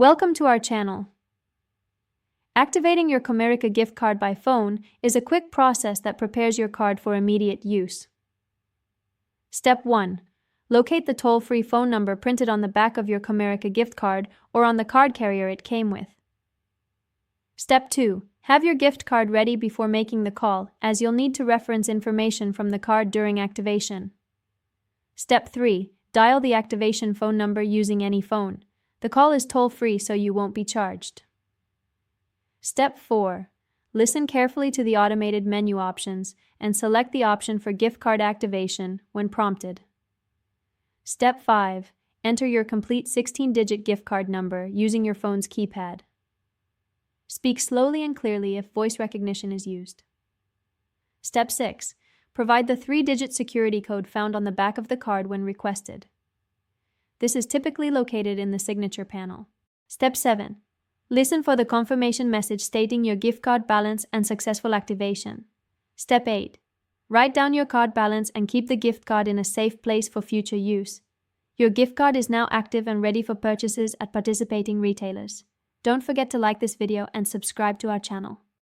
Welcome to our channel. Activating your Comerica gift card by phone is a quick process that prepares your card for immediate use. Step 1. Locate the toll-free phone number printed on the back of your Comerica gift card or on the card carrier it came with. Step 2. Have your gift card ready before making the call, as you'll need to reference information from the card during activation. Step 3. Dial the activation phone number using any phone. The call is toll-free, so you won't be charged. Step 4. Listen carefully to the automated menu options and select the option for gift card activation when prompted. Step 5. Enter your complete 16-digit gift card number using your phone's keypad. Speak slowly and clearly if voice recognition is used. Step 6. Provide the 3-digit security code found on the back of the card when requested. This is typically located in the signature panel. Step 7. Listen for the confirmation message stating your gift card balance and successful activation. Step 8. Write down your card balance and keep the gift card in a safe place for future use. Your gift card is now active and ready for purchases at participating retailers. Don't forget to like this video and subscribe to our channel.